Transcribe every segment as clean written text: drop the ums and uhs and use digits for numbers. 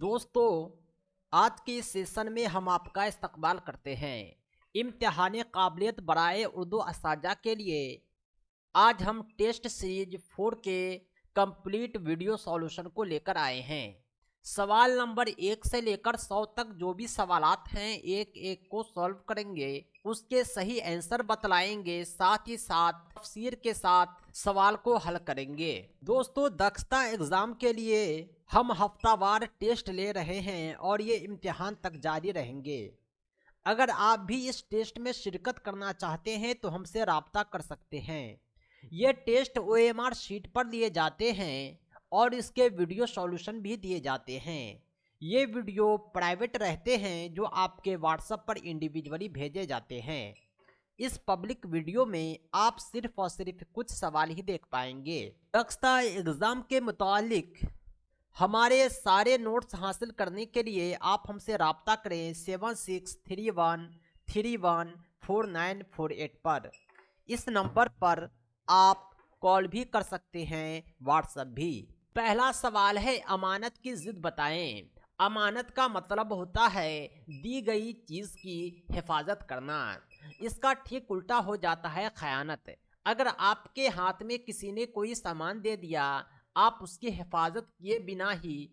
दोस्तों, आज के इस सेशन में हम आपका इस्तकबाल करते हैं। इम्तिहान काबिलियत बराए उर्दू असाजा के लिए आज हम टेस्ट सीरीज 4 के कंप्लीट वीडियो सॉल्यूशन को लेकर आए हैं। सवाल नंबर 1 से लेकर 100 तक जो भी सवालात हैं एक एक को सॉल्व करेंगे, उसके सही आंसर बतलाएंगे, साथ ही साथ तफसीर के साथ सवाल को हल करेंगे। दोस्तों, दक्षता एग्ज़ाम के लिए हम हफ्तावार टेस्ट ले रहे हैं और ये इम्तिहान तक जारी रहेंगे। अगर आप भी इस टेस्ट में शिरकत करना चाहते हैं तो हमसे राब्ता कर सकते हैं। ये टेस्ट OMR शीट पर लिए जाते हैं और इसके वीडियो सॉल्यूशन भी दिए जाते हैं। ये वीडियो प्राइवेट रहते हैं जो आपके व्हाट्सएप पर इंडिविजुअली भेजे जाते हैं। इस पब्लिक वीडियो में आप सिर्फ और सिर्फ कुछ सवाल ही देख पाएंगे। दक्षता एग्ज़ाम के मुतालिक हमारे सारे नोट्स हासिल करने के लिए आप हमसे राब्ता करें 7631314948 पर। इस नंबर पर आप कॉल भी कर सकते हैं, व्हाट्सएप भी। पहला सवाल है, अमानत की जिद बताएं। अमानत का मतलब होता है दी गई चीज़ की हिफाजत करना। इसका ठीक उल्टा हो जाता है खयानत। अगर आपके हाथ में किसी ने कोई सामान दे दिया, आप उसकी हिफाजत किए बिना ही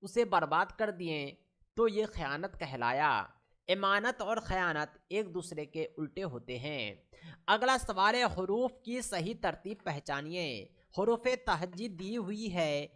उसे बर्बाद कर दिए तो ये खयानत कहलाया। अमानत और खयानत एक दूसरे के उल्टे होते हैं। अगला सवाल है, हुरूफ की सही तरतीब पहचानिए। हुरूफ तहज्जी दी हुई है,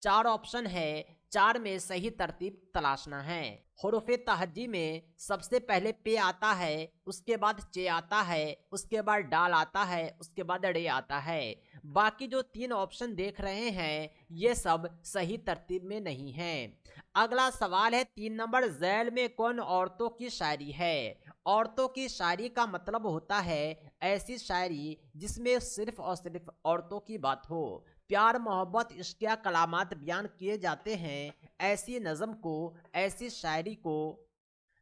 4 ऑप्शन है, 4 में सही तरतीब तलाशना है। हुरूफ तहज्जी में सबसे पहले पे आता है, उसके बाद चे आता है, उसके बाद डाल आता है, उसके बाद रे आता है। बाकी जो 3 ऑप्शन देख रहे हैं ये सब सही तरतीब में नहीं हैं। अगला सवाल है, 3 नंबर, झैल में कौन औरतों की शायरी है। औरतों की शायरी का मतलब होता है ऐसी शायरी जिसमें सिर्फ और सिर्फ औरतों की बात हो, प्यार मोहब्बत इश्क या कलामात बयान किए जाते हैं। ऐसी नज़म को, ऐसी शायरी को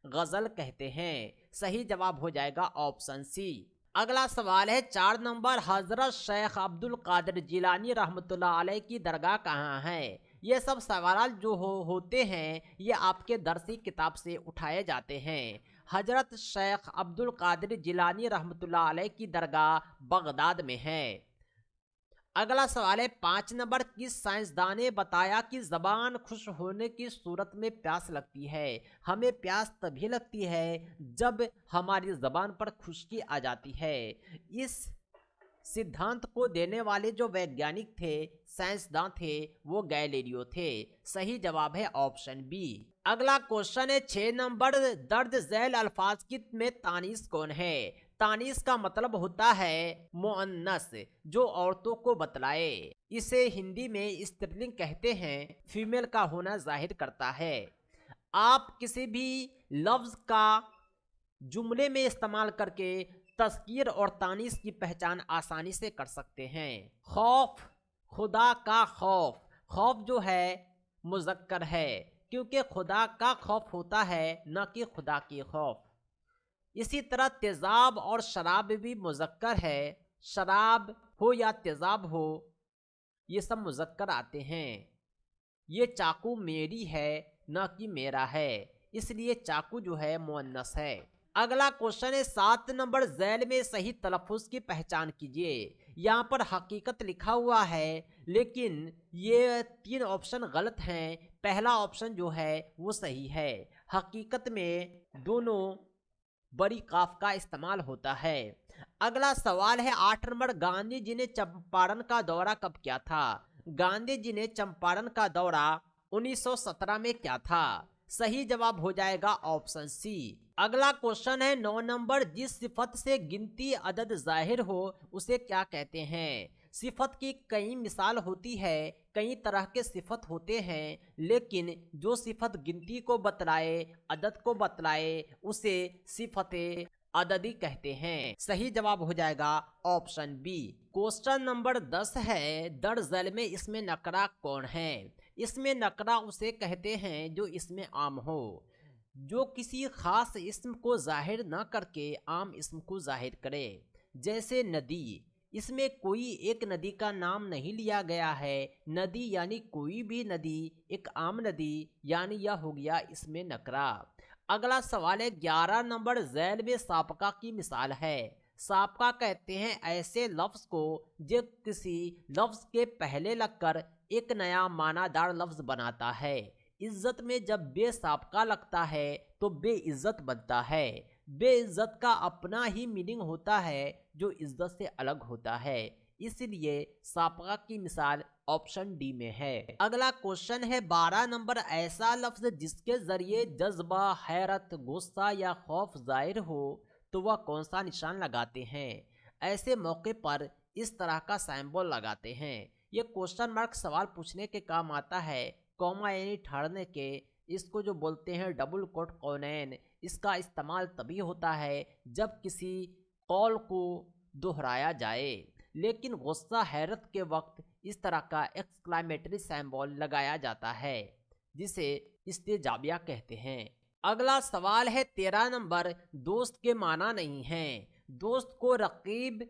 गज़ल कहते हैं। सही जवाब हो जाएगा ऑप्शन सी। अगला सवाल है, 4 नंबर, हज़रत शेख अब्दुल कादिर जिलानी रहमतुल्लाह अलैह की दरगाह कहाँ है। ये सब सवाल जो होते हैं ये आपके दरसी किताब से उठाए जाते हैं। हज़रत शेख अब्दुल कादिर जिलानी रहमतुल्लाह अलैह की दरगाह बगदाद में है। अगला सवाल है, 5 नंबर, किस साइंसदान ने बताया कि ज़बान खुश होने की सूरत में प्यास लगती है। हमें प्यास तभी लगती है जब हमारी ज़बान पर खुश्की आ जाती है। इस सिद्धांत को देने वाले जो वैज्ञानिक थे, साइंसदान थे, वो गैलीलियो थे। सही जवाब है ऑप्शन बी। अगला क्वेश्चन है, 6 नंबर, दर्ज झैल अल्फाज की में तानीस कौन है। तानीस का मतलब होता है मुअन्नस, जो औरतों को बतलाए। इसे हिंदी में स्त्रीलिंग कहते हैं, फीमेल का होना जाहिर करता है। आप किसी भी लफ्ज़ का जुमले में इस्तेमाल करके तज़कीर और तानीस की पहचान आसानी से कर सकते हैं। खौफ, खुदा का खौफ। खौफ जो है मुज़क्कर है क्योंकि खुदा का खौफ होता है, न कि खुदा की खौफ। इसी तरह तेज़ाब और शराब भी मुज़क्कर है। शराब हो या तेज़ाब हो, ये सब मुज़क्कर आते हैं। ये चाकू मेरी है न कि मेरा है, इसलिए चाकू जो है मुअन्नस है। अगला क्वेश्चन है, 7 नंबर, झैल में सही तलफ़ुज़ की पहचान कीजिए। यहाँ पर हकीकत लिखा हुआ है लेकिन ये 3 ऑप्शन गलत हैं। पहला ऑप्शन जो है वो सही है। हकीकत में दोनों बड़ी काफ का इस्तेमाल होता है। अगला सवाल है, 8 नंबर, गांधी जी ने चंपारण का दौरा कब किया था। गांधी जी ने चंपारण का दौरा 1917 में किया था। सही जवाब हो जाएगा ऑप्शन सी। अगला क्वेश्चन है, 9 नंबर, जिस सिफत से गिनती अदद जाहिर हो उसे क्या कहते हैं। सिफत की कई मिसाल होती है, कई तरह के सिफत होते हैं, लेकिन जो सिफत गिनती को बतलाए, अदद को बतलाए, उसे सिफत अददी कहते हैं। सही जवाब हो जाएगा ऑप्शन बी। क्वेश्चन नंबर 10 है, दर झैल में इसमें नकरा कौन है। इसमें नकरा उसे कहते हैं जो इसमें आम हो, जो किसी खास इस्म को जाहिर न करके आम इस्म को जाहिर करे। जैसे नदी, इसमें कोई एक नदी का नाम नहीं लिया गया है। नदी यानी कोई भी नदी, एक आम नदी, यानी यह हो गया इसमें नकरा। अगला सवाल है 11 नंबर, झैल में सापका की मिसाल है। सापका कहते हैं ऐसे लफ्ज को जो किसी लफ्ज के पहले लगकर एक नया मानादार लफ्ज बनाता है। इज्जत में जब बेसाबका लगता है तो बेइज्जत बनता है। बेइज्जत का अपना ही मीनिंग होता है जो इज्जत से अलग होता है, इसलिए साबका की मिसाल ऑप्शन डी में है। अगला क्वेश्चन है 12 नंबर, ऐसा लफ्ज जिसके जरिए जज्बा, हैरत, गुस्सा या खौफ जाहिर हो तो वह कौन सा निशान लगाते हैं। ऐसे मौके पर इस तरह का सिंबल लगाते हैं। ये क्वेश्चन मार्क सवाल पूछने के काम आता है, कॉमा यानी ठहरने के। इसको जो बोलते हैं डबल कोट कौनैन, इसका इस्तेमाल तभी होता है जब किसी कौल को दोहराया जाए। लेकिन गुस्सा, हैरत के वक्त इस तरह का एक्सक्लेमेटरी सिंबल लगाया जाता है जिसे इस्तेजाबिया कहते हैं। अगला सवाल है 13 नंबर, दोस्त के माना नहीं है। दोस्त को रकीब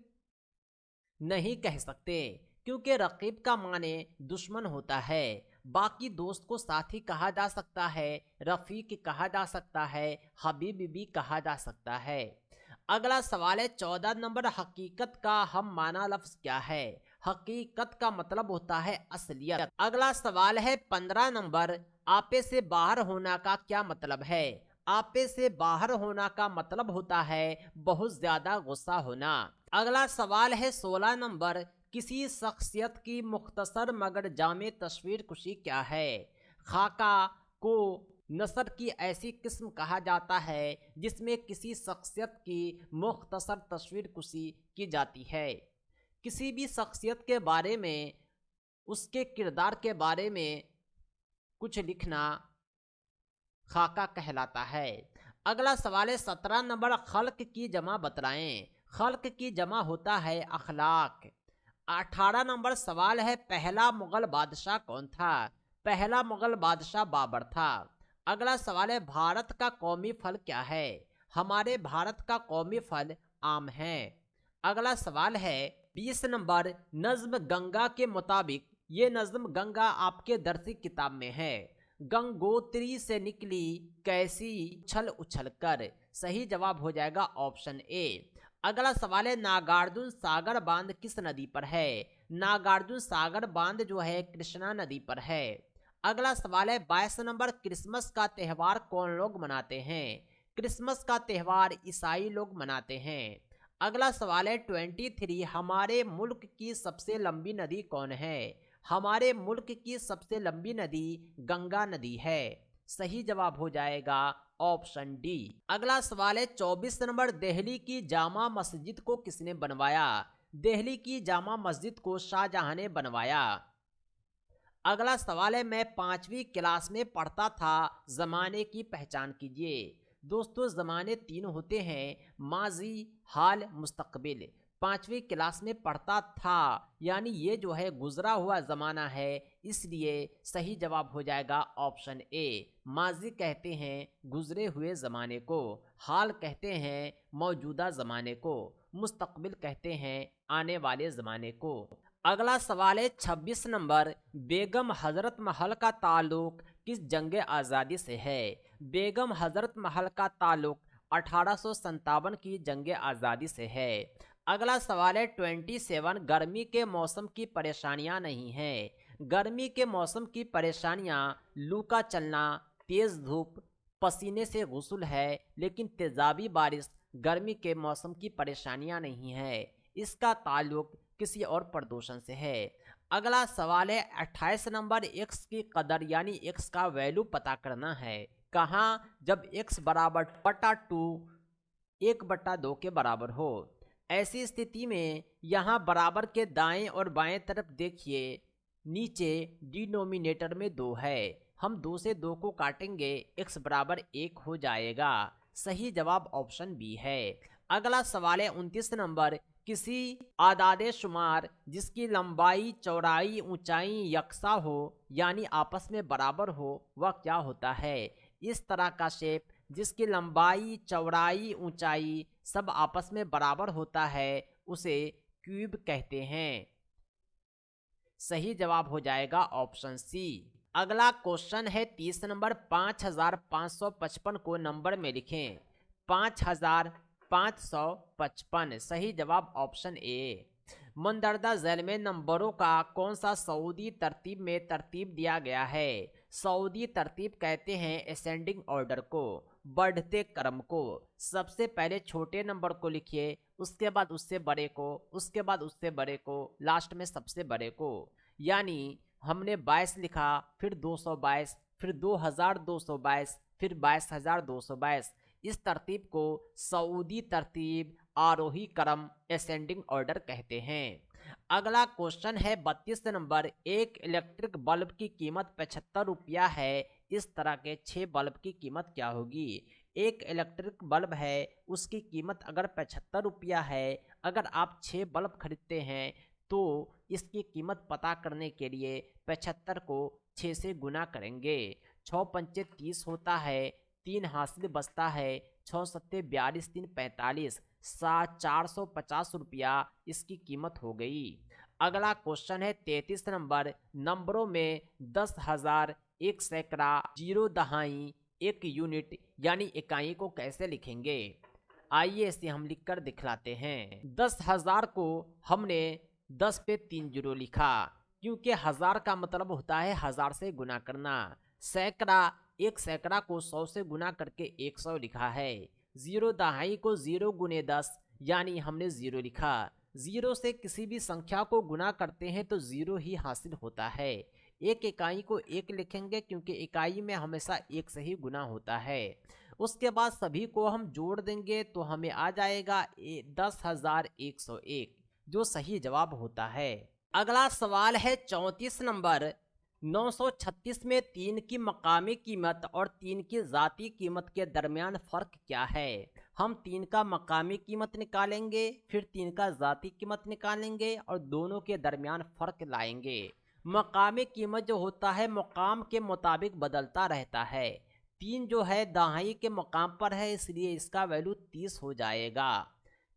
नहीं कह सकते क्योंकि रकीब का माने दुश्मन होता है। बाकी दोस्त को साथी कहा जा सकता है, रफीक कहा जा सकता है, हबीब भी कहा जा सकता है। अगला सवाल है 14 नंबर, हकीकत का हम माना लफ्ज क्या है। हकीकत का मतलब होता है असलियत। अगला सवाल है 15 नंबर, आपे से बाहर होना का क्या मतलब है। आपे से बाहर होना का मतलब होता है बहुत ज्यादा गुस्सा होना। अगला सवाल है 16 नंबर, किसी शख्सियत की मुख्तसर मगर जामे तस्वीर कुशी क्या है। खाका को नसर की ऐसी किस्म कहा जाता है जिसमें किसी शख्सियत की मुख्तसर तस्वीर कुशी की जाती है। किसी भी शख्सियत के बारे में, उसके किरदार के बारे में कुछ लिखना खाका कहलाता है। अगला सवाल है 17 नंबर, खल्क की जमा बतलाएं। खल्क की जमा होता है अखलाक। 18 नंबर सवाल है, पहला मुगल बादशाह कौन था। पहला मुगल बादशाह बाबर था। अगला सवाल है, भारत का कौमी फल क्या है। हमारे भारत का कौमी फल आम है। अगला सवाल है 20 नंबर, नज्म गंगा के मुताबिक, ये नज्म गंगा आपके दरसी किताब में है। गंगोत्री से निकली कैसी उछल उछल कर। सही जवाब हो जाएगा ऑप्शन ए। अगला सवाल है, नागार्जुन सागर बांध किस नदी पर है। नागार्जुन सागर बांध जो है कृष्णा नदी पर है। अगला सवाल है 22 नंबर, क्रिसमस का त्यौहार कौन लोग मनाते हैं। क्रिसमस का त्यौहार ईसाई लोग मनाते हैं। अगला सवाल है 23, हमारे मुल्क की सबसे लंबी नदी कौन है। हमारे मुल्क की सबसे लंबी नदी गंगा नदी है। सही जवाब हो जाएगा ऑप्शन डी। अगला सवाल है 24 नंबर, दिल्ली की जामा मस्जिद को किसने बनवाया। दिल्ली की जामा मस्जिद को शाहजहां ने बनवाया। अगला सवाल है, मैं 5वीं क्लास में पढ़ता था, जमाने की पहचान कीजिए। दोस्तों जमाने 3 होते हैं, माजी, हाल, मुस्तकबिल। 5वीं क्लास में पढ़ता था यानी ये जो है गुजरा हुआ ज़माना है, इसलिए सही जवाब हो जाएगा ऑप्शन ए। माजी कहते हैं गुजरे हुए ज़माने को, हाल कहते हैं मौजूदा ज़माने को, मुस्तकबिल कहते हैं आने वाले ज़माने को। अगला सवाल है 26 नंबर, बेगम हजरत महल का ताल्लुक किस जंग आज़ादी से है। बेगम हजरत महल का ताल्लुक 1857 की जंग आज़ादी से है। अगला सवाल है 27, गर्मी के मौसम की परेशानियां नहीं हैं। गर्मी के मौसम की परेशानियां लू का चलना, तेज़ धूप, पसीने से गुस्ल है, लेकिन तेजाबी बारिश गर्मी के मौसम की परेशानियां नहीं है। इसका ताल्लुक किसी और प्रदूषण से है। अगला सवाल है 28 नंबर, एक्स की कदर यानी एक्स का वैल्यू पता करना है। कहाँ, जब एक्स बराबर 2/2 1/2 के बराबर हो। ऐसी स्थिति में यहाँ बराबर के दाएं और बाएं तरफ देखिए, नीचे डिनोमिनेटर में 2 है, हम 2 से 2 को काटेंगे, x बराबर 1 हो जाएगा। सही जवाब ऑप्शन बी है। अगला सवाल है 29 नंबर, किसी आदादे शुमार जिसकी लंबाई, चौड़ाई, ऊंचाई यकसा हो यानी आपस में बराबर हो, वह क्या होता है। इस तरह का शेप जिसकी लंबाई, चौड़ाई, ऊंचाई सब आपस में बराबर होता है, उसे क्यूब कहते हैं। सही जवाब हो जाएगा ऑप्शन सी। अगला क्वेश्चन है 30 नंबर, 5555 को नंबर में लिखें। 5555, सही जवाब ऑप्शन ए। मंदरदा झैल में नंबरों का कौन सा सऊदी तरतीब में तरतीब दिया गया है? सऊदी तरतीब कहते हैं असेंडिंग ऑर्डर को, बढ़ते क्रम को। सबसे पहले छोटे नंबर को लिखिए, उसके बाद उससे बड़े को, उसके बाद उससे बड़े को, लास्ट में सबसे बड़े को। यानी हमने 22 लिखा, फिर 222, फिर 2222, फिर 22222। इस तरतीब को सऊदी तरतीब, आरोही क्रम, असेंडिंग ऑर्डर कहते हैं। अगला क्वेश्चन है 32 नंबर, एक इलेक्ट्रिक बल्ब की कीमत 75 रुपया है, इस तरह के 6 बल्ब की कीमत क्या होगी? एक इलेक्ट्रिक बल्ब है, उसकी कीमत अगर 75 रुपया है, अगर आप 6 बल्ब खरीदते हैं तो इसकी कीमत पता करने के लिए 75 को 6 से गुना करेंगे। 6 पंचे 30 होता है, 3 हासिल बचता है, 6 सत्ते 42, 3 45, 450 रुपया इसकी कीमत हो गई। अगला क्वेश्चन है 33 नंबर, नंबरों में 10,000, 1 सैकड़ा, 0 दहाई, 1 यूनिट यानी इकाई को कैसे लिखेंगे? आइए इसे हम लिखकर दिखलाते हैं। 10,000 को हमने 10 पे 3 जीरो लिखा, क्योंकि 1000 का मतलब होता है 1000 से गुना करना। सैकड़ा, 1 सैकड़ा को 100 से गुना करके 100 लिखा है। 0 दहाई को 0 गुने 10 यानी हमने 0 लिखा। 0 से किसी भी संख्या को गुना करते हैं तो 0 ही हासिल होता है। एक इकाई को 1 लिखेंगे क्योंकि इकाई में हमेशा 1 से ही गुना होता है। उसके बाद सभी को हम जोड़ देंगे तो हमें आ जाएगा 10,101, जो सही जवाब होता है। अगला सवाल है 34 नंबर, 936 में 3 की मकामी कीमत और 3 की ज़ाती कीमत के दरमियान फ़र्क क्या है? हम 3 का मकामी कीमत निकालेंगे, फिर 3 का ज़ाती कीमत निकालेंगे और दोनों के दरमियान फ़र्क लाएंगे। मकामी कीमत जो होता है मकाम के मुताबिक बदलता रहता है। 3 जो है दहाई के मकाम पर है, इसलिए इसका वैल्यू 30 हो जाएगा,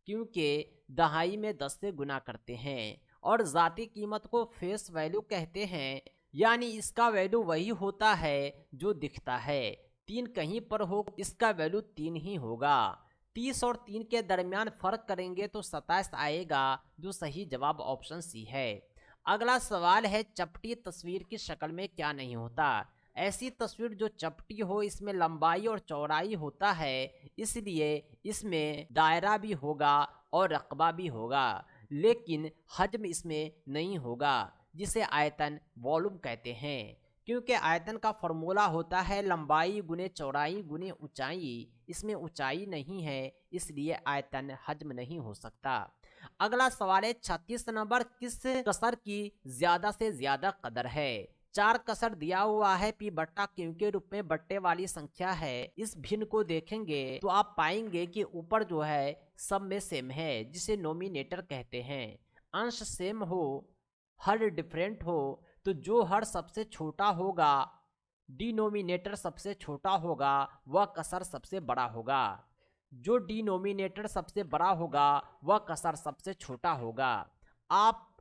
क्योंकि दहाई में 10 से गुना करते हैं। और ज़ाती कीमत को फेस वैल्यू कहते हैं, यानी इसका वैल्यू वही होता है जो दिखता है। 3 कहीं पर हो, इसका वैल्यू 3 ही होगा। 30 और 3 के दरमियान फ़र्क करेंगे तो 27 आएगा, जो सही जवाब ऑप्शन सी है। अगला सवाल है चपटी तस्वीर की शक्ल में क्या नहीं होता? ऐसी तस्वीर जो चपटी हो, इसमें लंबाई और चौड़ाई होता है, इसलिए इसमें दायरा भी होगा और रकबा भी होगा, लेकिन हजम इसमें नहीं होगा, जिसे आयतन वॉल्यूम कहते हैं। क्योंकि आयतन का फॉर्मूला होता है लंबाई गुने चौड़ाई गुने ऊंचाई, इसमें ऊंचाई नहीं है, इसलिए आयतन हजम नहीं हो सकता। अगला सवाल है 36 नंबर, किस कसर की ज्यादा से ज्यादा कदर है? 4 कसर दिया हुआ है, पी बट्टा क्यू के रूप में बट्टे वाली संख्या है। इस भिन्न को देखेंगे तो आप पाएंगे कि ऊपर जो है सब में सेम है, जिसे नोमिनेटर कहते हैं। अंश सेम हो, हर डिफरेंट हो, तो जो हर सबसे छोटा होगा, डिनोमिनेटर सबसे छोटा होगा, वह कसर सबसे बड़ा होगा। जो डिनोमिनेटर सबसे बड़ा होगा वह कसर सबसे छोटा होगा। आप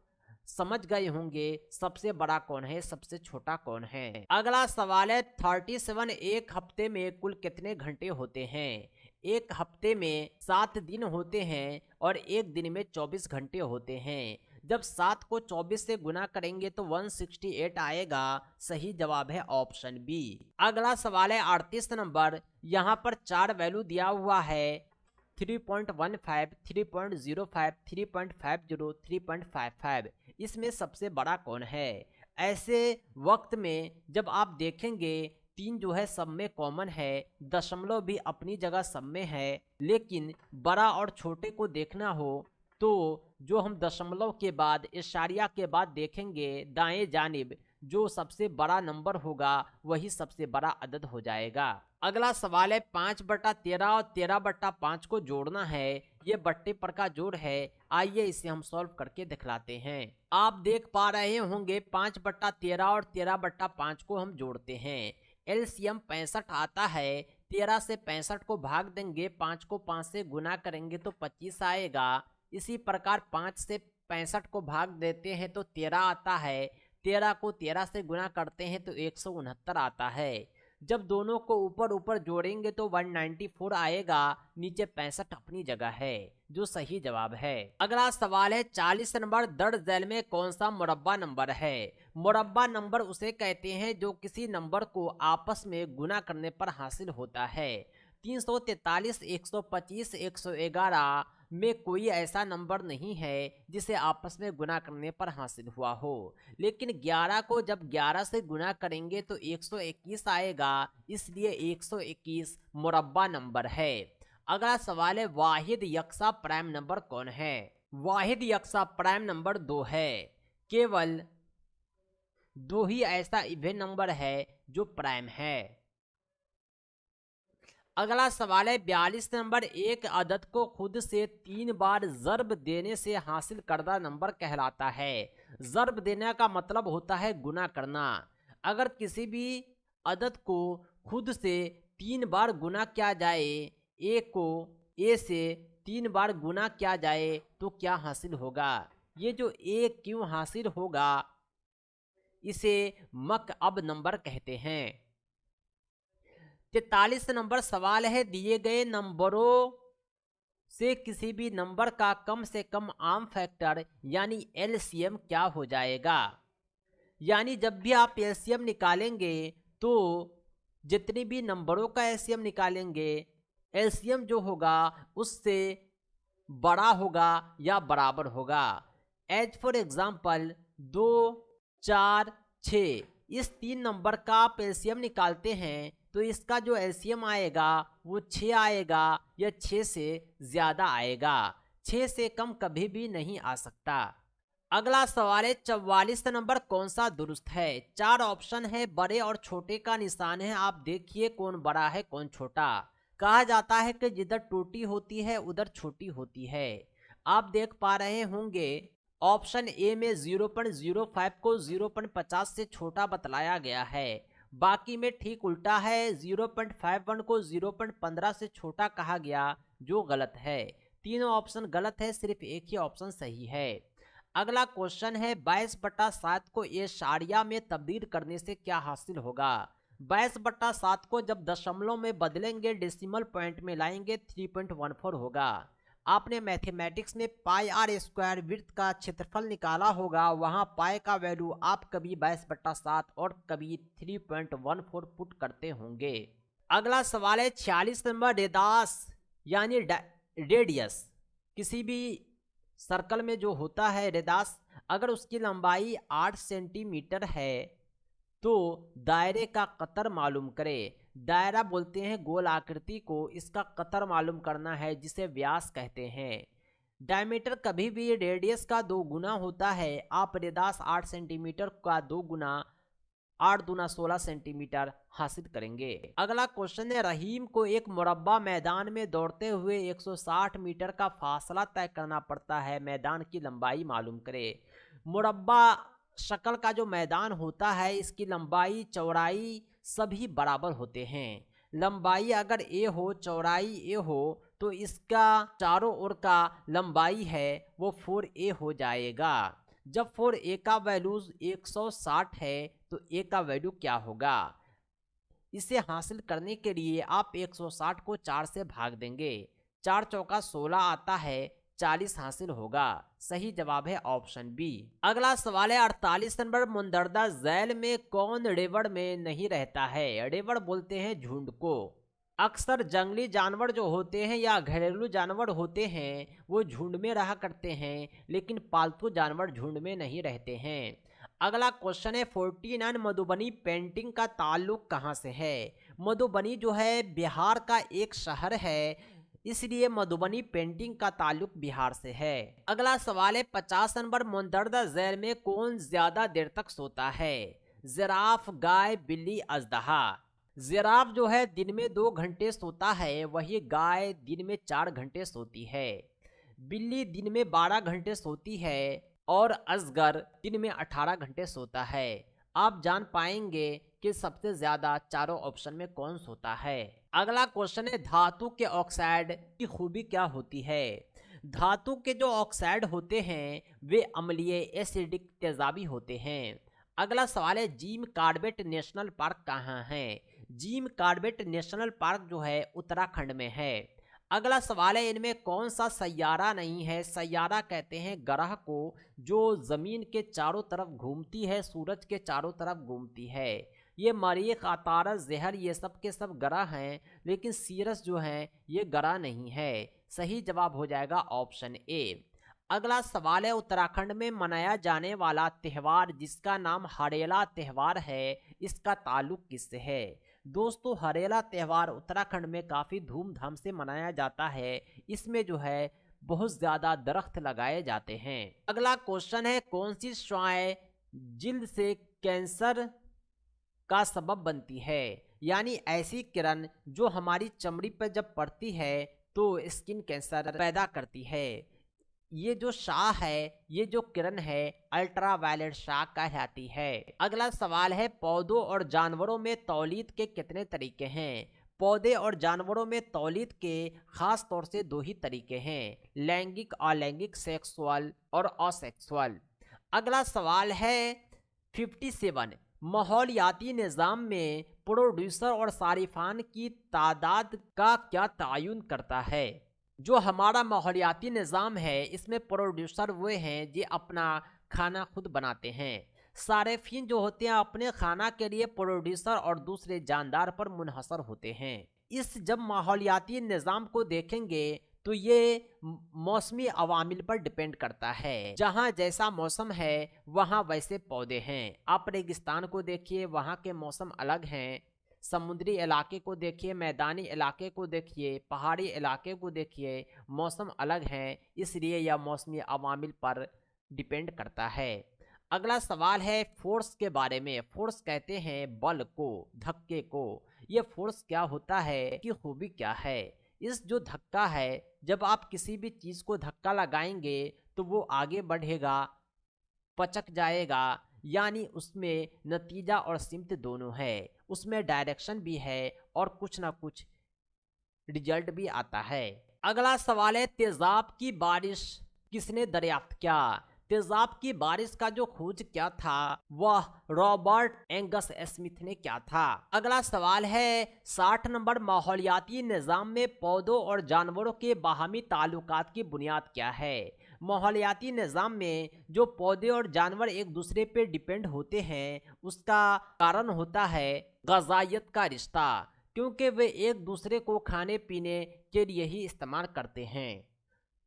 समझ गए होंगे सबसे बड़ा कौन है, सबसे छोटा कौन है। अगला सवाल है 37, एक हफ्ते में कुल कितने घंटे होते हैं? एक हफ्ते में 7 दिन होते हैं और एक दिन में 24 घंटे होते हैं। जब 7 को 24 से गुना करेंगे तो 168 आएगा, सही जवाब है ऑप्शन बी। अगला सवाल है 38 नंबर, यहाँ पर 4 वैल्यू दिया हुआ है 3.15, 3.05, 3.50, 3.55। इसमें सबसे बड़ा कौन है? ऐसे वक्त में जब आप देखेंगे 3 जो है सब में कॉमन है, दशमलव भी अपनी जगह सब में है, लेकिन बड़ा और छोटे को देखना हो तो जो हम दशमलव के बाद इशारिया के बाद देखेंगे दाएं जानिब जो सबसे बड़ा नंबर होगा वही सबसे बड़ा अदद हो जाएगा। अगला सवाल है 5/13 और 13/5 को जोड़ना है। ये बट्टे पर का जोड़ है, आइए इसे हम सॉल्व करके दिखलाते हैं। आप देख पा रहे होंगे 5/13 और 13/5 को हम जोड़ते हैं। एलसीएम 65 आता है। 13 से 65 को भाग देंगे, 5 को 5 से गुना करेंगे तो 25 आएगा। इसी प्रकार 5 से 65 को भाग देते हैं तो 13 आता है, 13 को 13 से गुना करते हैं तो 169 आता है। जब दोनों को ऊपर ऊपर जोड़ेंगे तो 194 आएगा, नीचे 65 अपनी जगह है, जो सही जवाब है। अगला सवाल है 40 नंबर, दर्ज झैल में कौन सा मुरब्बा नंबर है? मुरब्बा नंबर उसे कहते हैं जो किसी नंबर को आपस में गुना करने पर हासिल होता है। 343, 125, 111 में कोई ऐसा नंबर नहीं है जिसे आपस में गुना करने पर हासिल हुआ हो, लेकिन 11 को जब 11 से गुना करेंगे तो 121 आएगा, इसलिए 121 मुरब्बा नंबर है। अगला सवाल है वाहिद यक्सा प्राइम नंबर कौन है? वाहिद यक्सा प्राइम नंबर 2 है। केवल 2 ही ऐसा इवन नंबर है जो प्राइम है। अगला सवाल है 42 नंबर, एक अदद को खुद से 3 बार ज़र्ब देने से हासिल करदा नंबर कहलाता है। ज़र्ब देने का मतलब होता है गुना करना। अगर किसी भी अदद को खुद से 3 बार गुना किया जाए, ए को ए से 3 बार गुना किया जाए तो क्या हासिल होगा? ये जो ए क्यों हासिल होगा, इसे मकअब नंबर कहते हैं। 43 नंबर सवाल है दिए गए नंबरों से किसी भी नंबर का कम से कम आम फैक्टर यानी एलसीएम क्या हो जाएगा? यानी जब भी आप एलसीएम निकालेंगे तो जितने भी नंबरों का एलसीएम निकालेंगे, एलसीएम जो होगा उससे बड़ा होगा या बराबर होगा। एज फॉर एग्जाम्पल 2, 4, 6 इस 3 नंबर का आप एलसीएम निकालते हैं तो इसका जो एलसीएम आएगा वो 6 आएगा या 6 से ज़्यादा आएगा। 6 से कम कभी भी नहीं आ सकता। अगला सवाल है 44 नंबर, कौन सा दुरुस्त है? 4 ऑप्शन है, बड़े और छोटे का निशान है, आप देखिए कौन बड़ा है कौन छोटा। कहा जाता है कि जिधर टूटी होती है उधर छोटी होती है। आप देख पा रहे होंगे ऑप्शन ए में 0.05 को 0.50 से छोटा बतलाया गया है, बाकी में ठीक उल्टा है, 0.51 को 0.15 से छोटा कहा गया, जो गलत है। तीनों ऑप्शन गलत है, सिर्फ एक ही ऑप्शन सही है। अगला क्वेश्चन है 22/7 को एशारिया में तब्दील करने से क्या हासिल होगा? 22/7 को जब दशमलव में बदलेंगे, डेसिमल पॉइंट में लाएंगे, 3.14 होगा। आपने मैथमेटिक्स में पाई आर स्क्वायर वृत्त का क्षेत्रफल निकाला होगा, वहां पाई का वैल्यू आप कभी 22/7 और कभी 3.14 पुट करते होंगे। अगला सवाल है 46 नंबर, रेदास यानी रेडियस, किसी भी सर्कल में जो होता है रेदास, अगर उसकी लंबाई 8 सेंटीमीटर है तो दायरे का कतर मालूम करें। दायरा बोलते हैं गोल आकृति को, इसका कतर मालूम करना है जिसे व्यास कहते हैं। डायमीटर कभी भी रेडियस का 2 गुना होता है। आप रेदास 8 सेंटीमीटर का 2 गुना 8 दूना 16 सेंटीमीटर हासिल करेंगे। अगला क्वेश्चन है रहीम को एक मुरब्बा मैदान में दौड़ते हुए 160 मीटर का फासला तय करना पड़ता है, मैदान की लंबाई मालूम करें। मुरब्बा शक्ल का जो मैदान होता है, इसकी लंबाई चौड़ाई सभी बराबर होते हैं। लंबाई अगर ए हो, चौड़ाई ए हो, तो इसका चारों ओर का लंबाई है वो 4a हो जाएगा। जब 4a का वैल्यू 160 है तो a का वैल्यू क्या होगा? इसे हासिल करने के लिए आप 160 को 4 से भाग देंगे, 4 चौका 16 आता है, 40 हासिल होगा। सही जवाब है ऑप्शन बी। अगला सवाल है 48 नंबर, मुंदरदा झैल में कौन रेवड़ में नहीं रहता है? रेवड़ बोलते हैं झुंड को। अक्सर जंगली जानवर जो होते हैं या घरेलू जानवर होते हैं वो झुंड में रहा करते हैं, लेकिन पालतू जानवर झुंड में नहीं रहते हैं। अगला क्वेश्चन है 49, मधुबनी पेंटिंग का ताल्लुक कहाँ से है? मधुबनी जो है बिहार का एक शहर है, इसलिए मधुबनी पेंटिंग का ताल्लुक बिहार से है। अगला सवाल है 50 नंबर, मुंदरदा झैल में कौन ज्यादा देर तक सोता है? जिराफ, गाय, बिल्ली, अजदहा। जिराफ जो है दिन में 2 घंटे सोता है, वही गाय दिन में 4 घंटे सोती है। बिल्ली दिन में 12 घंटे सोती है और अजगर दिन में 18 घंटे सोता है। आप जान पाएंगे कि सबसे ज्यादा चारों ऑप्शन में कौन सोता है। अगला क्वेश्चन है धातु के ऑक्साइड की खूबी क्या होती है? धातु के जो ऑक्साइड होते हैं वे अम्लीय एसिडिक तेजाबी होते हैं। अगला सवाल है जिम कॉर्बेट नेशनल पार्क कहाँ है? जिम कॉर्बेट नेशनल पार्क जो है उत्तराखंड में है। अगला सवाल है इनमें कौन सा सैयारा नहीं है? सैयारा कहते हैं ग्रह को जो जमीन के चारों तरफ घूमती है, सूरज के चारों तरफ घूमती है। ये मरीख, अतारस, ज़हर ये सब के सब ग्रह हैं, लेकिन सीरस जो है ये ग्रह नहीं है। सही जवाब हो जाएगा ऑप्शन ए। अगला सवाल है उत्तराखंड में मनाया जाने वाला त्यौहार जिसका नाम हरेला त्यौहार है, इसका ताल्लुक किससे है? दोस्तों हरेला त्यौहार उत्तराखंड में काफ़ी धूमधाम से मनाया जाता है। इसमें जो है बहुत ज़्यादा दरख्त लगाए जाते हैं। अगला क्वेश्चन है कौन सी श्वाएं जिल्द से कैंसर का सबब बनती है? यानी ऐसी किरण जो हमारी चमड़ी पर जब पड़ती है तो स्किन कैंसर पैदा करती है। ये जो शाह है, ये जो किरण है अल्ट्रावायलेट शाह कहलाती है। अगला सवाल है पौधों और जानवरों में तौलीद के कितने तरीके हैं? पौधे और जानवरों में तौलीद के खास तौर से 2 ही तरीके हैं, लैंगिक, अलैंगिक, सेक्सुअल और असेक्सुअल। अगला सवाल है 57 माहौलियाती निज़ाम में प्रोड्यूसर और सारिफान की तादाद का क्या तयन करता है? जो हमारा माहौलियाती निज़ाम है इसमें प्रोड्यूसर वे हैं जो अपना खाना खुद बनाते हैं। सारिफीन जो होते हैं अपने खाना के लिए प्रोड्यूसर और दूसरे जानदार पर मुनहसर होते हैं। इस जब माहौलियाती निज़ाम को देखेंगे तो ये मौसमी अवामिल पर डिपेंड करता है। जहाँ जैसा मौसम है वहाँ वैसे पौधे हैं। आप रेगिस्तान को देखिए, वहाँ के मौसम अलग हैं। समुद्री इलाके को देखिए, मैदानी इलाके को देखिए, पहाड़ी इलाके को देखिए, मौसम अलग है। इसलिए यह मौसमी अवामिल पर डिपेंड करता है। अगला सवाल है फोर्स के बारे में। फोर्स कहते हैं बल को, धक्के को। यह फोर्स क्या होता है कि खूबी क्या है? इस जो धक्का है, जब आप किसी भी चीज़ को धक्का लगाएंगे तो वो आगे बढ़ेगा, पचक जाएगा, यानी उसमें नतीजा और सिमत दोनों है। उसमें डायरेक्शन भी है और कुछ ना कुछ रिजल्ट भी आता है। अगला सवाल है तेजाब की बारिश किसने दरियाफ्त किया? तेजाब की बारिश का जो खोज क्या था वह रॉबर्ट एंगस स्मिथ ने किया था। अगला सवाल है 60 नंबर माहौलियाती निज़ाम में पौधों और जानवरों के बाहमी ताल्लुकात की बुनियाद क्या है? माहौलियाती निज़ाम में जो पौधे और जानवर एक दूसरे पे डिपेंड होते हैं उसका कारण होता है ग़िज़ाइयत का रिश्ता, क्योंकि वे एक दूसरे को खाने पीने के लिए ही इस्तेमाल करते हैं।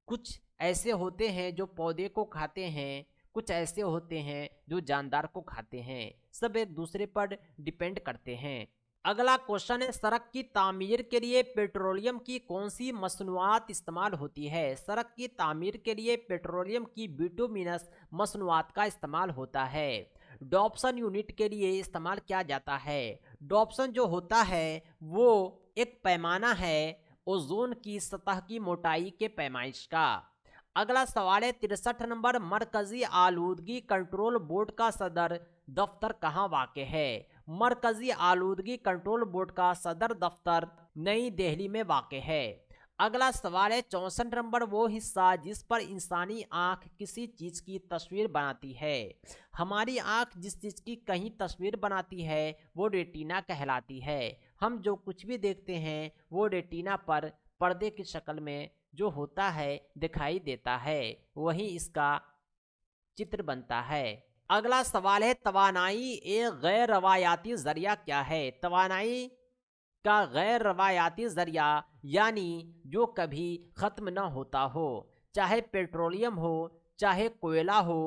कुछ ऐसे होते हैं जो पौधे को खाते हैं, कुछ ऐसे होते हैं जो जानदार को खाते हैं। सब एक दूसरे पर डिपेंड करते हैं। अगला क्वेश्चन है सड़क की तामीर के लिए पेट्रोलियम की कौन सी मसनूआत इस्तेमाल होती है? सड़क की तामीर के लिए पेट्रोलियम की बिटुमिनस मसनूआत का इस्तेमाल होता है। डॉप्सन यूनिट के लिए इस्तेमाल किया जाता है। डॉप्सन जो होता है वो एक पैमाना है ओजोन की सतह की मोटाई के पैमाइश का। अगला सवाल है 63 नंबर मरकजी आलूदगी कंट्रोल बोर्ड का सदर दफ्तर कहाँ वाक़ है? मरकजी आलूदगी कंट्रोल बोर्ड का सदर दफ्तर नई दिल्ली में वाक़ है। अगला सवाल है 64 नंबर वो हिस्सा जिस पर इंसानी आँख किसी चीज़ की तस्वीर बनाती है। हमारी आँख जिस चीज़ की कहीं तस्वीर बनाती है वो रेटिना कहलाती है। हम जो कुछ भी देखते हैं वो रेटिना पर पर्दे की शक्ल में जो होता है दिखाई देता है, वही इसका चित्र बनता है। अगला सवाल है तवानाई एक गैर रवायाती जरिया क्या है? तवानाई का गैर रवायाती जरिया यानी जो कभी ख़त्म न होता हो, चाहे पेट्रोलियम हो, चाहे कोयला हो,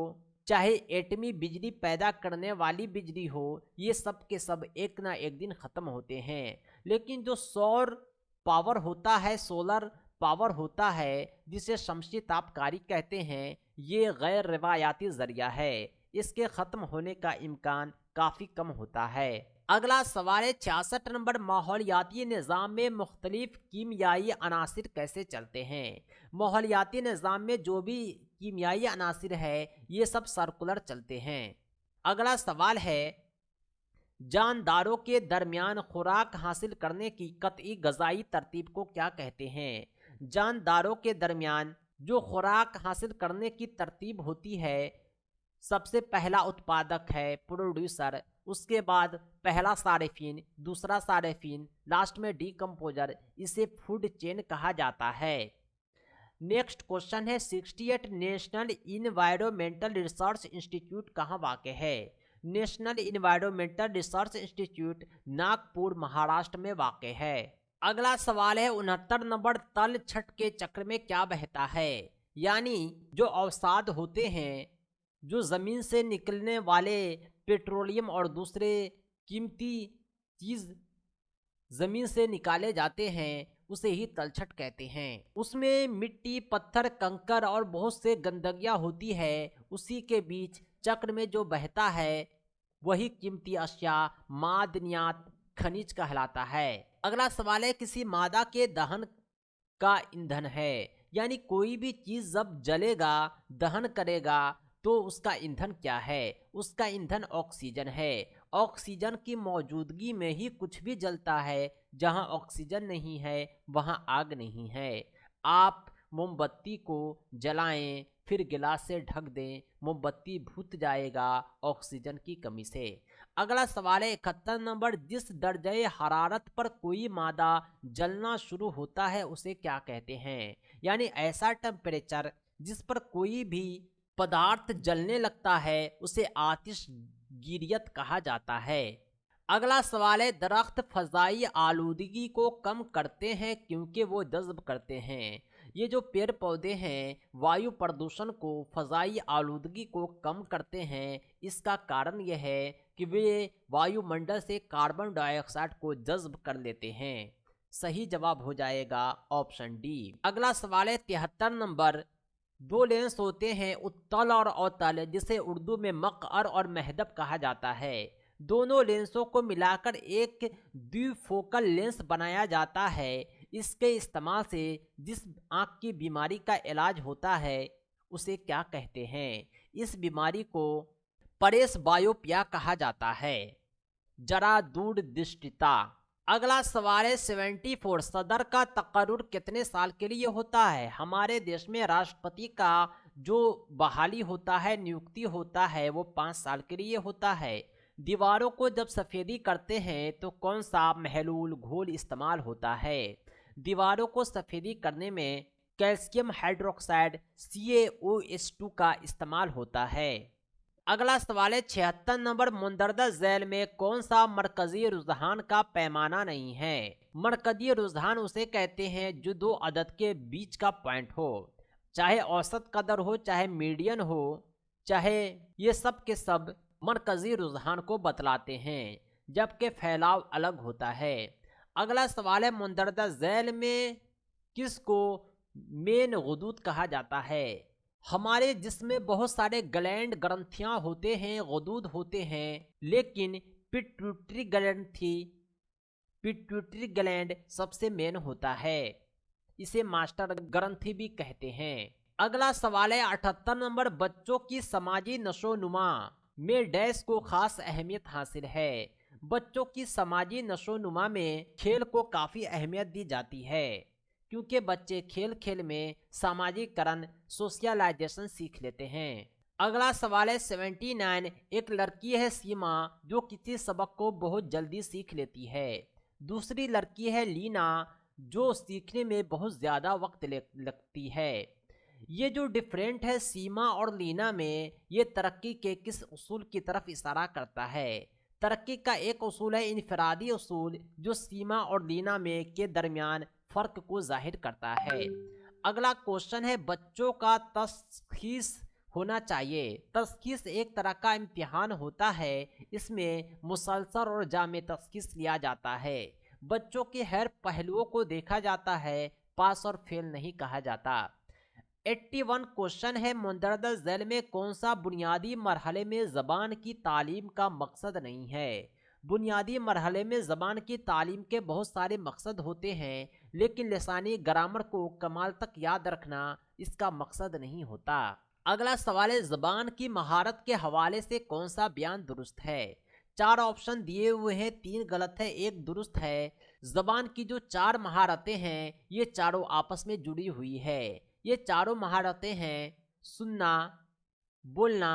चाहे एटमी बिजली पैदा करने वाली बिजली हो, ये सब के सब एक ना एक दिन ख़त्म होते हैं। लेकिन जो सौर पावर होता है, सोलर पावर होता है, जिसे शमसी तापकारी कहते हैं, ये गैर रवायाती ज़रिया है। इसके ख़त्म होने का इम्कान काफ़ी कम होता है। अगला सवाल है 66 नंबर माहौलियाती निज़ाम में मुख्तलिफ कीमियाई अनासिर कैसे चलते हैं? माहौलियाती निज़ाम में जो भी कीमियाई अनासिर है ये सब सर्कुलर चलते हैं। अगला सवाल है जानदारों के दरमियान खुराक हासिल करने की कतई ग़िज़ाई तरतीब को क्या कहते हैं? जानदारों के दरमियान जो खुराक हासिल करने की तरतीब होती है, सबसे पहला उत्पादक है प्रोड्यूसर, उसके बाद पहला सार्फिन, दूसरा सार्फिन, लास्ट में डीकम्पोजर, इसे फूड चेन कहा जाता है। नेक्स्ट क्वेश्चन है 68 नेशनल इन्वायरमेंटल रिसर्च इंस्टीट्यूट कहाँ वाक़ है? National environmental research institute Nagpur Maharashtra में वाक़ है। अगला सवाल है 69 नंबर, तल छट के चक्र में क्या बहता है? यानी जो अवसाद होते हैं, जो जमीन से निकलने वाले पेट्रोलियम और दूसरे कीमती चीज जमीन से निकाले जाते हैं, उसे ही तलछट कहते हैं। उसमें मिट्टी, पत्थर, कंकर और बहुत से गंदगियां होती है, उसी के बीच चक्र में जो बहता है वही कीमती अशिया, मादनियात, खनिज कहलाता है। अगला सवाल है किसी मादा के दहन का ईंधन है, यानी कोई भी चीज जब जलेगा, दहन करेगा, तो उसका ईंधन क्या है? उसका ईंधन ऑक्सीजन है। ऑक्सीजन की मौजूदगी में ही कुछ भी जलता है, जहां ऑक्सीजन नहीं है वहां आग नहीं है। आप मोमबत्ती को जलाएं, फिर गिलास से ढक दें, मोमबत्ती बुझ जाएगा ऑक्सीजन की कमी से। अगला सवाल है 71 नंबर, जिस दर्जे हरारत पर कोई मादा जलना शुरू होता है उसे क्या कहते हैं? यानी ऐसा टेम्परेचर जिस पर कोई भी पदार्थ जलने लगता है उसे आतिशगीरियत कहा जाता है। अगला सवाल है दरख्त फजाई आलूदगी को कम करते हैं क्योंकि वो जज्ब करते हैं। ये जो पेड़ पौधे हैं वायु प्रदूषण को, फजाई आलूदगी को कम करते हैं। इसका कारण यह है कि वे वायुमंडल से कार्बन डाइऑक्साइड को जज्ब कर लेते हैं। सही जवाब हो जाएगा ऑप्शन डी। अगला सवाल है 73 नंबर, दो लेंस होते हैं उत्तल और अवतल, जिसे उर्दू में मक़अर और महदब कहा जाता है। दोनों लेंसों को मिलाकर एक द्विफोकल लेंस बनाया जाता है। इसके इस्तेमाल से जिस आँख की बीमारी का इलाज होता है उसे क्या कहते हैं? इस बीमारी को परेश बायोपिया कहा जाता है, जरा दूरदृष्टिता। अगला सवाल है 74, सदर का तकर्रुर कितने साल के लिए होता है? हमारे देश में राष्ट्रपति का जो बहाली होता है, नियुक्ति होता है, वो 5 साल के लिए होता है। दीवारों को जब सफ़ेदी करते हैं तो कौन सा महलूल घोल इस्तेमाल होता है? दीवारों को सफ़ेदी करने में कैल्शियम हाइड्रोक्साइड CaOH2 का इस्तेमाल होता है। अगला सवाल है 76 नंबर, मुंदरजा झैल में कौन सा मरकजी रुझान का पैमाना नहीं है? मरकजी रुझान उसे कहते हैं जो दो अदद के बीच का पॉइंट हो, चाहे औसत कदर हो, चाहे मीडियन हो, चाहे ये सब के सब मरकजी रुझान को बतलाते हैं, जबकि फैलाव अलग होता है। अगला सवाल है मुंदरजा झैल में किसको मेन गुदूद कहा जाता है? हमारे जिस्म में बहुत सारे ग्लैंड, ग्रंथियां होते हैं, गुदूद होते हैं, लेकिन पिट्यूटरी ग्लैंड सबसे मेन होता है। इसे मास्टर ग्रंथि भी कहते हैं। अगला सवाल है 78 नंबर, बच्चों की समाजी नशोनुमा में डैश को खास अहमियत हासिल है। बच्चों की समाजी नशोनुमा में खेल को काफ़ी अहमियत दी जाती है, क्योंकि बच्चे खेल खेल में सामाजिकरण, सोशलाइजेशन सीख लेते हैं। अगला सवाल है 79, एक लड़की है सीमा जो किसी सबक को बहुत जल्दी सीख लेती है। दूसरी लड़की है लीना जो सीखने में बहुत ज़्यादा वक्त लगती है। ये जो डिफरेंट है सीमा और लीना में, ये तरक्की के किस उसूल की तरफ इशारा करता है? तरक्की का एक उसूल है इनफरादी उसूल, जो सीमा और लीना में के दरमियान फ़र्क को जाहिर करता है। अगला क्वेश्चन है बच्चों का तशख़ीस होना चाहिए। तशख़ीस एक तरह का इम्तिहान होता है, इसमें मुसलसल और जामे तशख़ीस लिया जाता है। बच्चों के हर पहलुओं को देखा जाता है, पास और फेल नहीं कहा जाता। 81 क्वेश्चन है मुंदरजा झैल में कौन सा बुनियादी मरहले में ज़बान की तालीम का मकसद नहीं है? बुनियादी मरहले में ज़बान की तालीम के बहुत सारे मकसद होते हैं, लेकिन लिसानी ग्रामर को कमाल तक याद रखना इसका मकसद नहीं होता। अगला सवाल है ज़बान की महारत के हवाले से कौन सा बयान दुरुस्त है? 4 ऑप्शन दिए हुए हैं, 3 गलत है, 1 दुरुस्त है। ज़बान की जो 4 महारतें हैं ये चारों आपस में जुड़ी हुई है। ये चारों महारतें हैं सुनना, बोलना,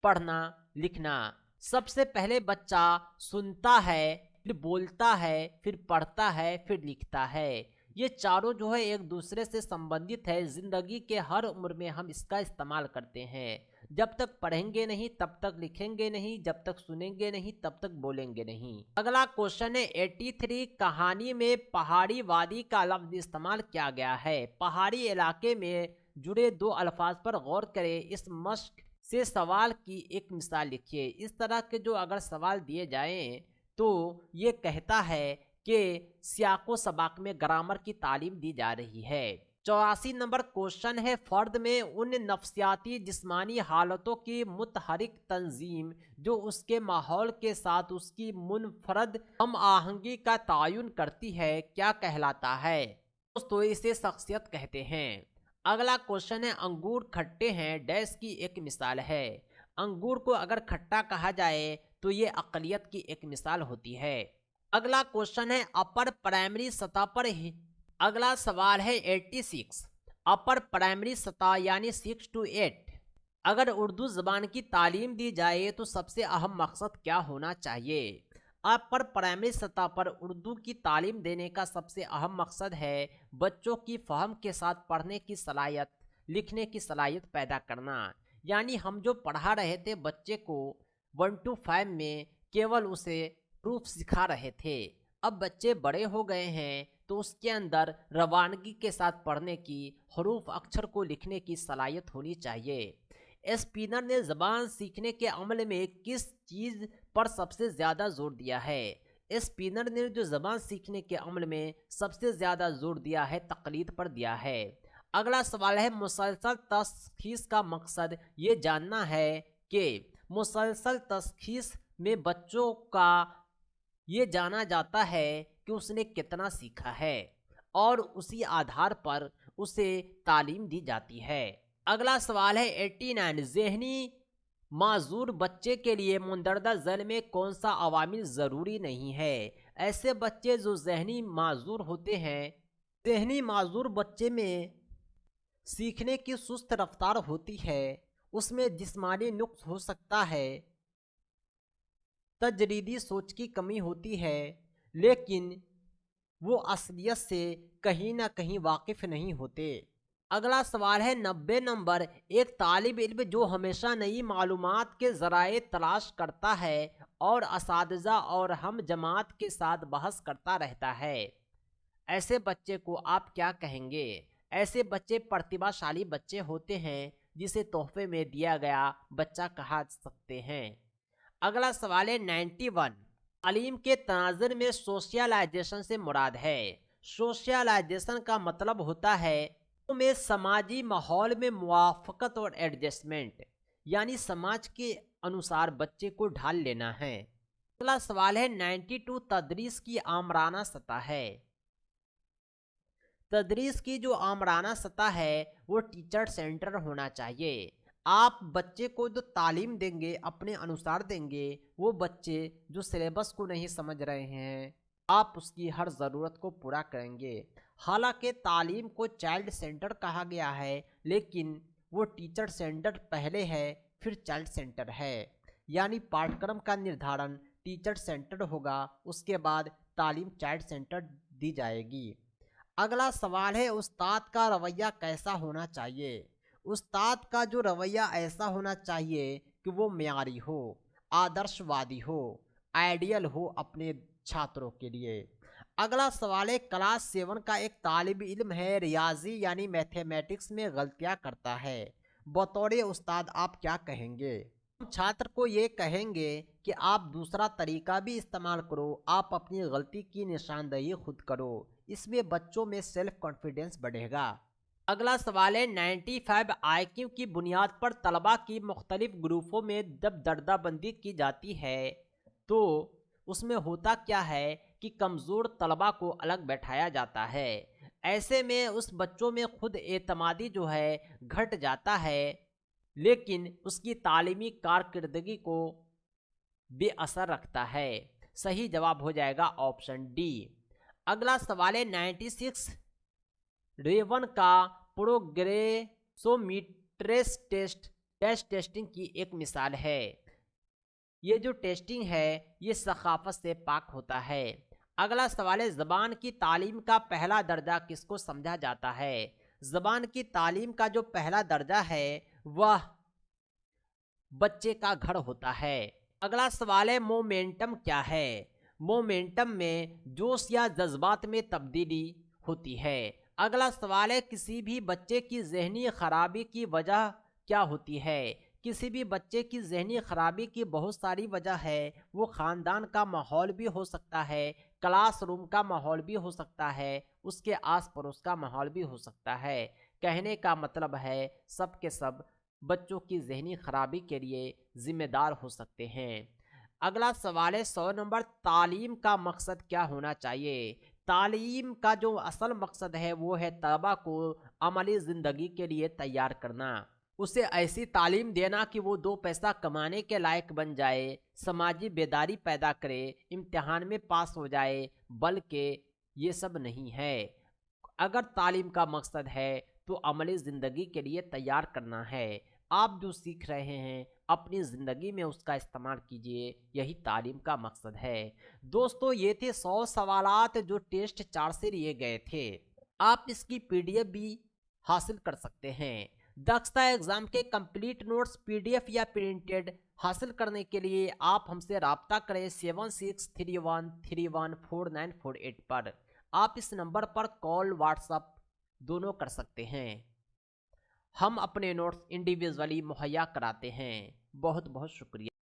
पढ़ना, लिखना। सबसे पहले बच्चा सुनता है, फिर बोलता है, फिर पढ़ता है, फिर लिखता है। ये चारों जो है एक दूसरे से संबंधित है। जिंदगी के हर उम्र में हम इसका इस्तेमाल करते हैं। जब तक पढ़ेंगे नहीं तब तक लिखेंगे नहीं, जब तक सुनेंगे नहीं तब तक बोलेंगे नहीं। अगला क्वेश्चन है 83, कहानी में पहाड़ी वादी का लफ्ज इस्तेमाल किया गया है। पहाड़ी इलाके में जुड़े दो अल्फाज पर गौर करें। इस मश्क से सवाल की एक मिसाल लिखिए। इस तरह के जो अगर सवाल दिए जाएं तो ये कहता है कि सियाको सबाक में ग्रामर की तालीम दी जा रही है। 84 नंबर क्वेश्चन है, फर्द में उन नफ्सियाती जिस्मानी हालतों की मुतहरिक तंजीम जो उसके माहौल के साथ उसकी मुनफरद हम आहंगी का तयन करती है, क्या कहलाता है? दोस्तों इसे शख्सियत कहते हैं। अगला क्वेश्चन है, अंगूर खट्टे हैं डैश की एक मिसाल है। अंगूर को अगर खट्टा कहा जाए तो ये अक़लियत की एक मिसाल होती है। अगला क्वेश्चन है, अपर प्राइमरी सतह पर ही अगला सवाल है 86, अपर प्राइमरी सतह यानी 6 to 8 अगर उर्दू ज़बान की तालीम दी जाए तो सबसे अहम मकसद क्या होना चाहिए? अपर प्राइमरी सतह पर उर्दू की तालीम देने का सबसे अहम मकसद है बच्चों की फ़हम के साथ पढ़ने की सलाहियत, लिखने की सलाहियत पैदा करना। यानी हम जो पढ़ा रहे थे बच्चे को 1 to 5 में केवल उसे प्रूफ सिखा रहे थे। अब बच्चे बड़े हो गए हैं तो उसके अंदर रवानगी के साथ पढ़ने की, हरूफ अक्षर को लिखने की सलाहियत होनी चाहिए। स्पिनर ने ज़बान सीखने के अमल में किस चीज़ पर सबसे ज़्यादा जोर दिया है? स्पिनर ने जो ज़बान सीखने के अमल में सबसे ज़्यादा जोर दिया है तक़लीद पर दिया है। अगला सवाल है, मुसलसल तशख़ीस का मकसद ये जानना है कि मुसलसल तशख़ीस में बच्चों का ये जाना जाता है कि उसने कितना सीखा है और उसी आधार पर उसे तालीम दी जाती है। अगला सवाल है 89, ज़हनी माजूर बच्चे के लिए मुंदरजा ज़ैल में कौन सा अवामिल ज़रूरी नहीं है? ऐसे बच्चे जो ज़हनी माजूर होते हैं, ज़हनी माजूर बच्चे में सीखने की सुस्त रफ्तार होती है, उसमें जिस्मानी नुक्स हो सकता है, तजरीदी सोच की कमी होती है, लेकिन वो असलियत से कहीं ना कहीं वाकिफ नहीं होते। अगला सवाल है 90 नंबर, एक तालिब इल्म जो हमेशा नई मालूमात के ज़राए तलाश करता है और असातिज़ा और हम जमात के साथ बहस करता रहता है, ऐसे बच्चे को आप क्या कहेंगे? ऐसे बच्चे प्रतिभाशाली बच्चे होते हैं जिसे तोहफे में दिया गया बच्चा कहा सकते हैं। अगला सवाल है 91, तालीम के तनाज़ुर में सोशलाइजेशन से मुराद है। सोशलाइजेशन का मतलब होता है में समाजी माहौल में मुवाफ़क़त और एडजस्टमेंट, यानी समाज के अनुसार बच्चे को ढाल लेना है। अगला सवाल है 92, तदरीस की आमराना सतह है। तदरीस की जो आमराना सतह है वो टीचर सेंटर होना चाहिए। आप बच्चे को जो तालीम देंगे अपने अनुसार देंगे। वो बच्चे जो सिलेबस को नहीं समझ रहे हैं आप उसकी हर ज़रूरत को पूरा करेंगे। हालांकि तालीम को चाइल्ड सेंटर कहा गया है, लेकिन वो टीचर सेंटर पहले है फिर चाइल्ड सेंटर है। यानी पाठ्यक्रम का निर्धारण टीचर सेंटर होगा, उसके बाद तालीम चाइल्ड सेंटर दी जाएगी। अगला सवाल है, उस्ताद का रवैया कैसा होना चाहिए? उस्ताद का जो रवैया ऐसा होना चाहिए कि वो मियारी हो, आदर्शवादी हो, आइडियल हो अपने छात्रों के लिए। अगला सवाल है, क्लास 7 का एक तालिब इल्म है, रियाजी यानी मैथमेटिक्स में गलतियां करता है, बतौर उस्ताद आप क्या कहेंगे? हम छात्र को ये कहेंगे कि आप दूसरा तरीका भी इस्तेमाल करो, आप अपनी गलती की निशानदेही खुद करो, इसमें बच्चों में सेल्फ कॉन्फिडेंस बढ़ेगा। अगला सवाल है 95, IQ की बुनियाद पर तलबा की मुख्तलिफ ग्रुपों में जब दर्जाबंदी की जाती है तो उसमें होता क्या है कि कमज़ोर तलबा को अलग बैठाया जाता है। ऐसे में उस बच्चों में खुद एतमादी जो है घट जाता है, लेकिन उसकी तालीमी कारकर्दगी को बेअसर रखता है। सही जवाब हो जाएगा ऑप्शन डी। अगला सवाल है 96, रेवन का प्रोग्रेसोमीट्रेस टेस्टिंग की एक मिसाल है। ये जो टेस्टिंग है ये सखाफत से पाक होता है। अगला सवाल है, ज़बान की तालीम का पहला दर्जा किसको समझा जाता है? ज़बान की तालीम का जो पहला दर्जा है वह बच्चे का घर होता है। अगला सवाल है, मोमेंटम क्या है? मोमेंटम में जोश या जज्बात में तब्दीली होती है। अगला सवाल है, किसी भी बच्चे की ज़हनी खराबी की वजह क्या होती है? किसी भी बच्चे की ज़हनी खराबी की बहुत सारी वजह है। वो ख़ानदान का माहौल भी हो सकता है, क्लासरूम का माहौल भी हो सकता है, उसके आस पड़ोस का माहौल भी हो सकता है। कहने का मतलब है सब के सब बच्चों की ज़हनी खराबी के लिए ज़िम्मेदार हो सकते हैं। अगला सवाल है 100 नंबर, तालीम का मकसद क्या होना चाहिए? तालीम का जो असल मकसद है वो है तलबा को अमली ज़िंदगी के लिए तैयार करना, उसे ऐसी तालीम देना कि वो दो पैसा कमाने के लायक बन जाए, समाजी बेदारी पैदा करे, इम्तिहान में पास हो जाए, बल्कि ये सब नहीं है। अगर तालीम का मकसद है तो अमली ज़िंदगी के लिए तैयार करना है। आप जो सीख रहे हैं अपनी ज़िंदगी में उसका इस्तेमाल कीजिए, यही तालीम का मकसद है। दोस्तों ये थे 100 सवालात जो टेस्ट 4 से लिए गए थे। आप इसकी पीडीएफ भी हासिल कर सकते हैं। दक्षता एग्जाम के कंप्लीट नोट्स पीडीएफ या प्रिंटेड हासिल करने के लिए आप हमसे रब्ता करें 7631314948 पर। आप इस नंबर पर कॉल व्हाट्सअप दोनों कर सकते हैं। हम अपने नोट्स इंडिविजुअली मुहैया कराते हैं। बहुत बहुत शुक्रिया।